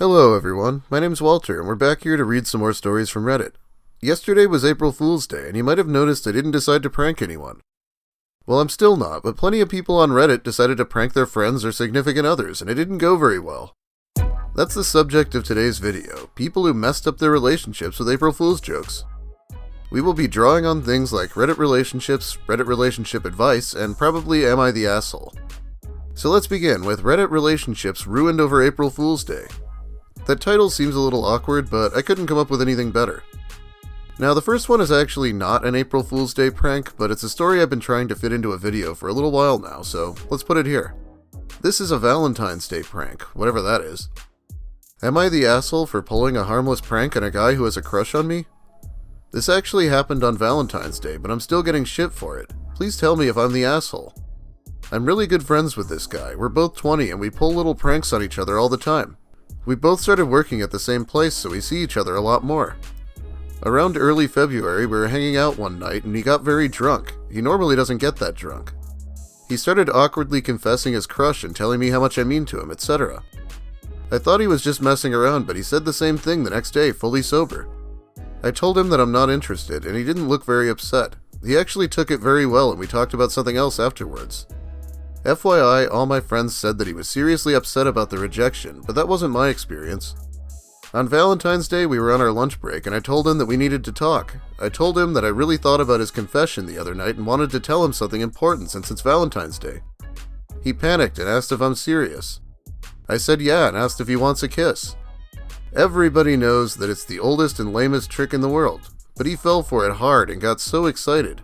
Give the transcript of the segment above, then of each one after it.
Hello everyone, my name's Walter, and we're back here to read some more stories from Reddit. Yesterday was April Fool's Day, and you might have noticed I didn't decide to prank anyone. Well, I'm still not, but plenty of people on Reddit decided to prank their friends or significant others, and it didn't go very well. That's the subject of today's video, people who messed up their relationships with April Fool's jokes. We will be drawing on things like Reddit relationships, Reddit relationship advice, and probably Am I the Asshole? So let's begin with Reddit relationships ruined over April Fool's Day. That title seems a little awkward, but I couldn't come up with anything better. Now, the first one is actually not an April Fool's Day prank, but it's a story I've been trying to fit into a video for a little while now, so let's put it here. This is a Valentine's Day prank, whatever that is. Am I the asshole for pulling a harmless prank on a guy who has a crush on me? This actually happened on Valentine's Day, but I'm still getting shit for it. Please tell me if I'm the asshole. I'm really good friends with this guy. We're both 20 and we pull little pranks on each other all the time. We both started working at the same place, so we see each other a lot more. Around early February, we were hanging out one night and he got very drunk. He normally doesn't get that drunk. He started awkwardly confessing his crush and telling me how much I mean to him, etc. I thought he was just messing around, but he said the same thing the next day, fully sober. I told him that I'm not interested, and he didn't look very upset. He actually took it very well, and we talked about something else afterwards. FYI, all my friends said that he was seriously upset about the rejection, but that wasn't my experience. On Valentine's Day, we were on our lunch break, and I told him that we needed to talk. I told him that I really thought about his confession the other night and wanted to tell him something important since it's Valentine's Day. He panicked and asked if I'm serious. I said yeah and asked if he wants a kiss. Everybody knows that it's the oldest and lamest trick in the world, but he fell for it hard and got so excited.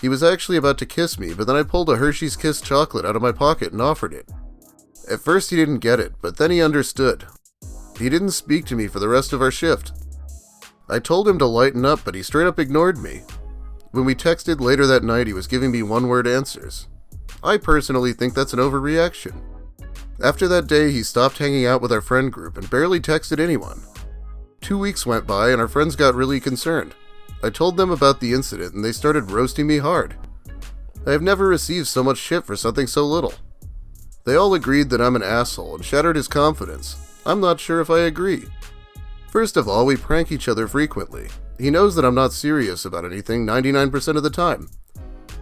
He was actually about to kiss me, but then I pulled a Hershey's Kiss chocolate out of my pocket and offered it. At first he didn't get it, but then he understood. He didn't speak to me for the rest of our shift. I told him to lighten up, but he straight up ignored me. When we texted later that night, he was giving me one-word answers. I personally think that's an overreaction. After that day, he stopped hanging out with our friend group and barely texted anyone. 2 weeks went by and our friends got really concerned. I told them about the incident and they started roasting me hard. I have never received so much shit for something so little. They all agreed that I'm an asshole and shattered his confidence. I'm not sure if I agree. First of all, we prank each other frequently. He knows that I'm not serious about anything 99% of the time.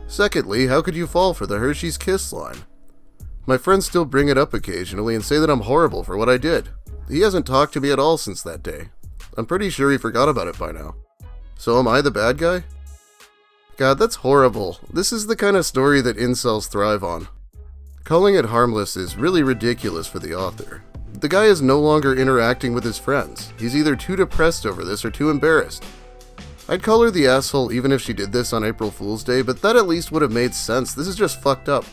Secondly, how could you fall for the Hershey's Kiss line? My friends still bring it up occasionally and say that I'm horrible for what I did. He hasn't talked to me at all since that day. I'm pretty sure he forgot about it by now. So am I the bad guy? God, that's horrible. This is the kind of story that incels thrive on. Calling it harmless is really ridiculous for the author. The guy is no longer interacting with his friends. He's either too depressed over this or too embarrassed. I'd call her the asshole even if she did this on April Fool's Day, but that at least would have made sense. This is just fucked up.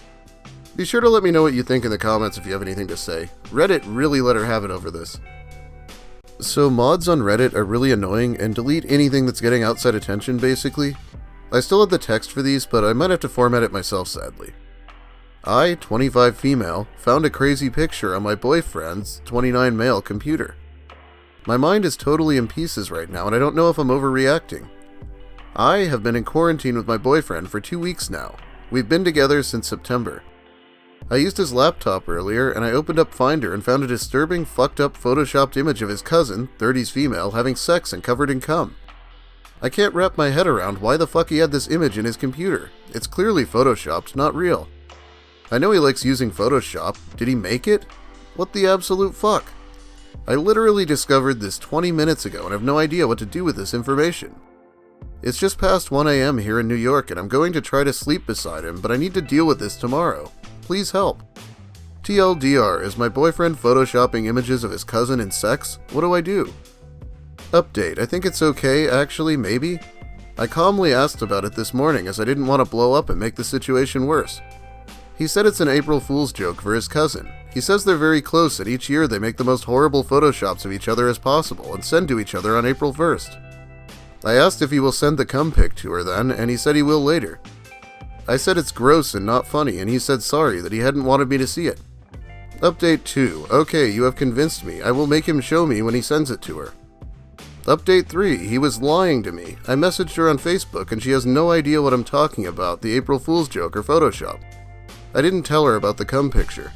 Be sure to let me know what you think in the comments if you have anything to say. Reddit really let her have it over this. So mods on Reddit are really annoying and delete anything that's getting outside attention, basically. I still have the text for these, but I might have to format it myself, sadly. I, 25 female, found a crazy picture on my boyfriend's, 29 male, computer. My mind is totally in pieces right now, and I don't know if I'm overreacting. I have been in quarantine with my boyfriend for 2 weeks now. We've been together since September. I used his laptop earlier, and I opened up Finder and found a disturbing, fucked up photoshopped image of his cousin, 30s female, having sex and covered in cum. I can't wrap my head around why the fuck he had this image in his computer. It's clearly photoshopped, not real. I know he likes using Photoshop. Did he make it? What the absolute fuck? I literally discovered this 20 minutes ago and have no idea what to do with this information. It's just past 1 a.m. here in New York and I'm going to try to sleep beside him, but I need to deal with this tomorrow. Please help. TLDR, is my boyfriend photoshopping images of his cousin in sex? What do I do? Update, I think it's okay, actually, maybe? I calmly asked about it this morning as I didn't want to blow up and make the situation worse. He said it's an April Fool's joke for his cousin. He says they're very close and each year they make the most horrible photoshops of each other as possible and send to each other on April 1st. I asked if he will send the cum pic to her then, and he said he will later. I said it's gross and not funny, and he said sorry that he hadn't wanted me to see it. Update 2. Okay, you have convinced me. I will make him show me when he sends it to her. Update 3. He was lying to me. I messaged her on Facebook and she has no idea what I'm talking about, the April Fool's joke or Photoshop. I didn't tell her about the cum picture.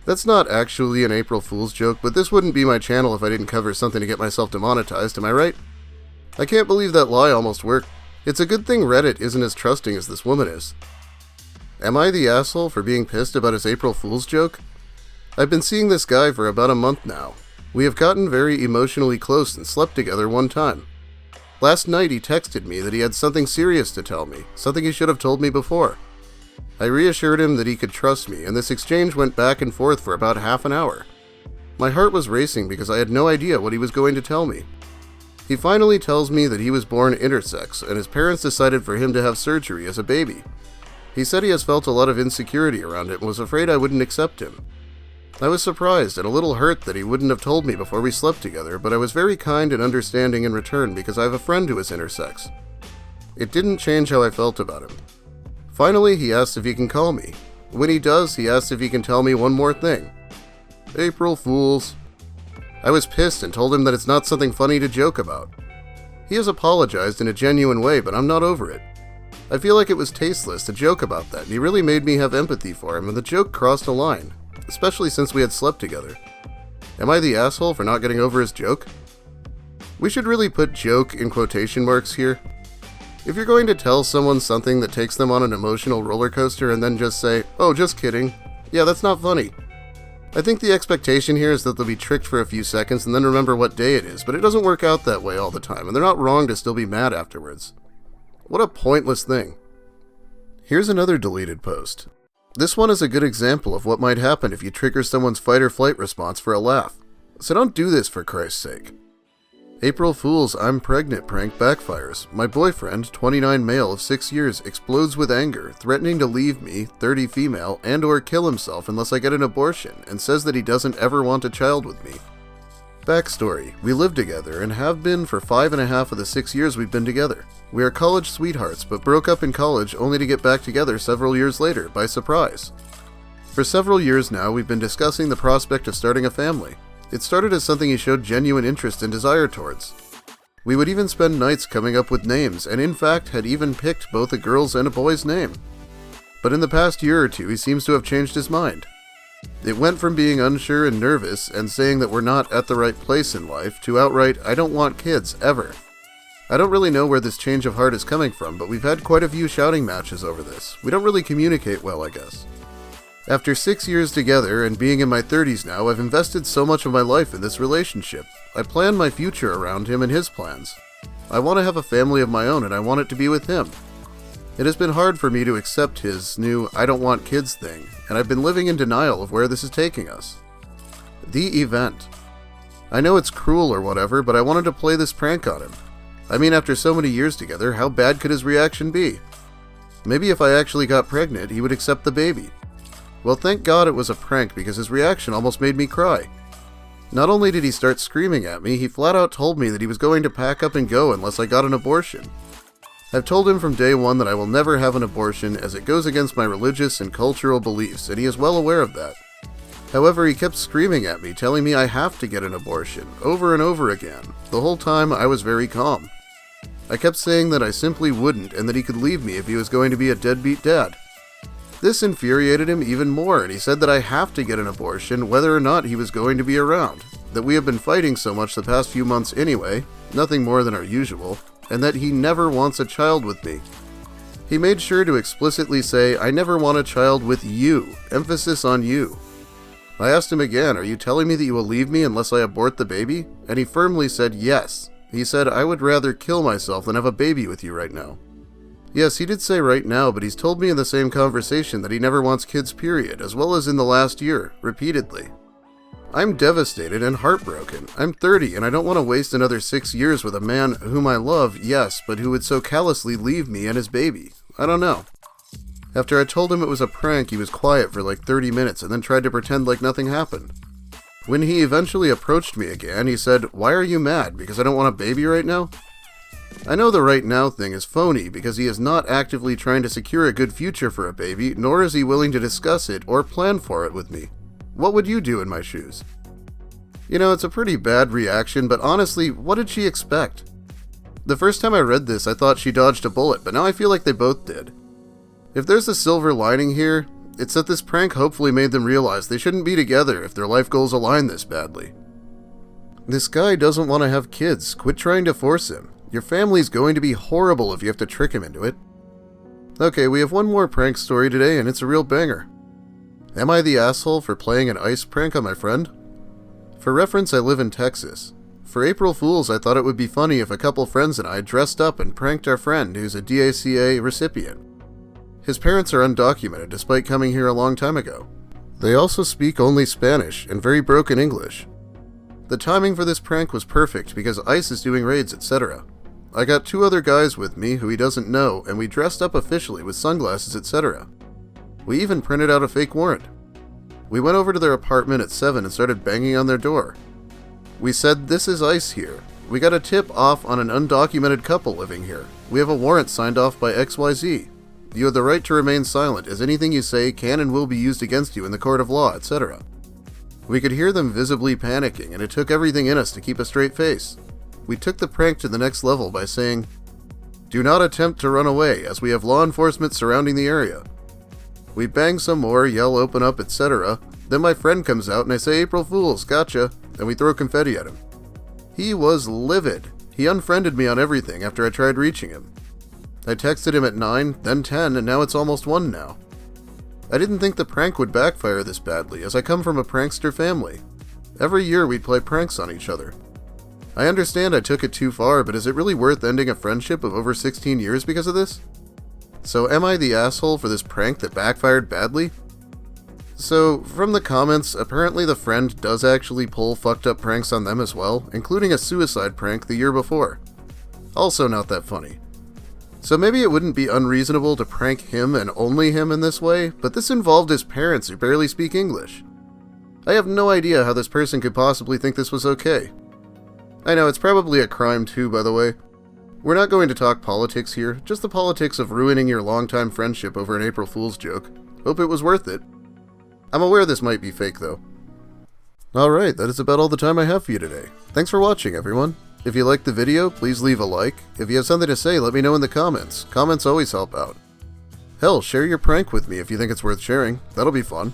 That's not actually an April Fool's joke, but this wouldn't be my channel if I didn't cover something to get myself demonetized, am I right? I can't believe that lie almost worked. It's a good thing Reddit isn't as trusting as this woman is. Am I the asshole for being pissed about his April Fool's joke? I've been seeing this guy for about a month now. We have gotten very emotionally close and slept together one time. Last night he texted me that he had something serious to tell me, something he should have told me before. I reassured him that he could trust me, and this exchange went back and forth for about half an hour. My heart was racing because I had no idea what he was going to tell me. He finally tells me that he was born intersex, and his parents decided for him to have surgery as a baby. He said he has felt a lot of insecurity around it and was afraid I wouldn't accept him. I was surprised and a little hurt that he wouldn't have told me before we slept together, but I was very kind and understanding in return because I have a friend who is intersex. It didn't change how I felt about him. Finally, he asked if he can call me. When he does, he asks if he can tell me one more thing. April Fools. I was pissed and told him that it's not something funny to joke about. He has apologized in a genuine way, but I'm not over it. I feel like it was tasteless to joke about that, and he really made me have empathy for him, and the joke crossed a line, especially since we had slept together. Am I the asshole for not getting over his joke? We should really put joke in quotation marks here. If you're going to tell someone something that takes them on an emotional roller coaster and then just say, "Oh, just kidding," yeah, that's not funny. I think the expectation here is that they'll be tricked for a few seconds and then remember what day it is, but it doesn't work out that way all the time, and they're not wrong to still be mad afterwards. What a pointless thing. Here's another deleted post. This one is a good example of what might happen if you trigger someone's fight or flight response for a laugh. So don't do this for Christ's sake. April Fool's I'm pregnant prank backfires. My boyfriend, 29 male of 6 years, explodes with anger, threatening to leave me, 30 female, and or kill himself unless I get an abortion, and says that he doesn't ever want a child with me. Backstory, we live together and have been for 5.5 of the 6 years we've been together. We are college sweethearts, but broke up in college only to get back together several years later, by surprise. For several years now, we've been discussing the prospect of starting a family. It started as something he showed genuine interest and desire towards. We would even spend nights coming up with names, and in fact had even picked both a girl's and a boy's name. But in the past year or two, he seems to have changed his mind. It went from being unsure and nervous and saying that we're not at the right place in life to outright, "I don't want kids, ever." I don't really know where this change of heart is coming from, but we've had quite a few shouting matches over this. We don't really communicate well, I guess. After 6 years together and being in my 30s now, I've invested so much of my life in this relationship. I plan my future around him and his plans. I want to have a family of my own and I want it to be with him. It has been hard for me to accept his new "I don't want kids" thing, and I've been living in denial of where this is taking us. The event. I know it's cruel or whatever, but I wanted to play this prank on him. I mean, after so many years together, how bad could his reaction be? Maybe if I actually got pregnant, he would accept the baby. Well, thank God it was a prank because his reaction almost made me cry. Not only did he start screaming at me, he flat out told me that he was going to pack up and go unless I got an abortion. I've told him from day one that I will never have an abortion as it goes against my religious and cultural beliefs, and he is well aware of that. However, he kept screaming at me, telling me I have to get an abortion, over and over again. The whole time I was very calm. I kept saying that I simply wouldn't and that he could leave me if he was going to be a deadbeat dad. This infuriated him even more, and he said that I have to get an abortion whether or not he was going to be around, that we have been fighting so much the past few months anyway, nothing more than our usual, and that he never wants a child with me. He made sure to explicitly say, "I never want a child with you," emphasis on you. I asked him again, "Are you telling me that you will leave me unless I abort the baby?" And he firmly said yes. He said, "I would rather kill myself than have a baby with you right now." Yes, he did say right now, but he's told me in the same conversation that he never wants kids, period, as well as in the last year, repeatedly. I'm devastated and heartbroken. I'm 30 and I don't want to waste another 6 years with a man whom I love, yes, but who would so callously leave me and his baby. I don't know. After I told him it was a prank, he was quiet for like 30 minutes and then tried to pretend like nothing happened. When he eventually approached me again, he said, "Why are you mad? Because I don't want a baby right now?" I know the right now thing is phony because he is not actively trying to secure a good future for a baby, nor is he willing to discuss it or plan for it with me. What would you do in my shoes? You know, it's a pretty bad reaction, but honestly, what did she expect? The first time I read this, I thought she dodged a bullet, but now I feel like they both did. If there's a silver lining here, It's that this prank hopefully made them realize they shouldn't be together if their life goals align this badly. This guy doesn't want to have kids. Quit trying to force him. Your family's going to be horrible if you have to trick him into it. Okay, we have one more prank story today, and it's a real banger. Am I the asshole for playing an ice prank on my friend? For reference, I live in Texas. For April Fools, I thought it would be funny if a couple friends and I dressed up and pranked our friend who's a DACA recipient. His parents are undocumented despite coming here a long time ago. They also speak only Spanish and very broken English. The timing for this prank was perfect because ICE is doing raids, etc. I got 2 other guys with me who he doesn't know, and we dressed up officially with sunglasses, etc. We even printed out a fake warrant. We went over to their apartment at 7 and started banging on their door. We said, "This is ICE here. We got a tip off on an undocumented couple living here. We have a warrant signed off by XYZ. You have the right to remain silent, as anything you say can and will be used against you in the court of law, etc." We could hear them visibly panicking, and it took everything in us to keep a straight face. We took the prank to the next level by saying, "Do not attempt to run away, as we have law enforcement surrounding the area." We bang some more, yell "open up," etc. Then my friend comes out and I say, "April Fools, gotcha," and we throw confetti at him. He was livid. He unfriended me on everything after I tried reaching him. I texted him at 9, then 10, and now it's almost 1 now. I didn't think the prank would backfire this badly, as I come from a prankster family. Every year we'd play pranks on each other. I understand I took it too far, but is it really worth ending a friendship of over 16 years because of this? So am I the asshole for this prank that backfired badly? So, from the comments, apparently the friend does actually pull fucked up pranks on them as well, including a suicide prank the year before. Also not that funny. So maybe it wouldn't be unreasonable to prank him and only him in this way, but this involved his parents who barely speak English. I have no idea how this person could possibly think this was okay. I know, it's probably a crime too, by the way. We're not going to talk politics here, just the politics of ruining your longtime friendship over an April Fool's joke. Hope it was worth it. I'm aware this might be fake though. Alright, that is about all the time I have for you today. Thanks for watching, everyone. If you liked the video, please leave a like. If you have something to say, let me know in the comments. Comments always help out. Hell, share your prank with me if you think it's worth sharing. That'll be fun.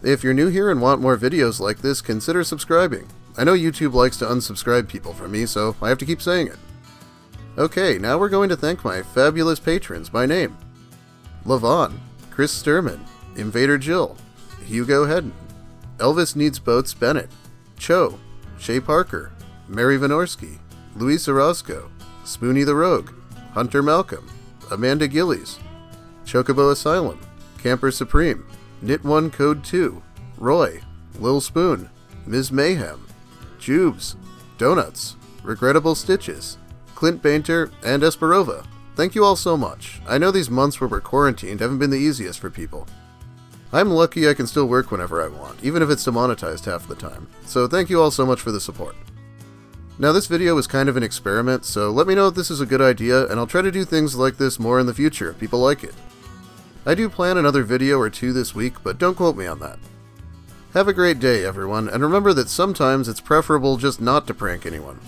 If you're new here and want more videos like this, consider subscribing. I know YouTube likes to unsubscribe people from me, so I have to keep saying it. Okay, now we're going to thank my fabulous patrons by name. Levon, Chris Sturman, Invader Jill, Hugo Hedden, Elvis Needs Boats Bennett, Cho, Shay Parker, Mary Vanorsky, Luis Orozco, Spoonie the Rogue, Hunter Malcolm, Amanda Gillies, Chocobo Asylum, Camper Supreme, Knit1 Code 2, Roy, Lil Spoon, Ms. Mayhem, Jubes, Donuts, Regrettable Stitches, Clint Bainter, and Esperova. Thank you all so much. I know these months where we're quarantined haven't been the easiest for people. I'm lucky I can still work whenever I want, even if it's demonetized half the time. So thank you all so much for the support. Now this video was kind of an experiment, so let me know if this is a good idea, and I'll try to do things like this more in the future if people like it. I do plan another video or 2 this week, but don't quote me on that. Have a great day, everyone, and remember that sometimes it's preferable just not to prank anyone.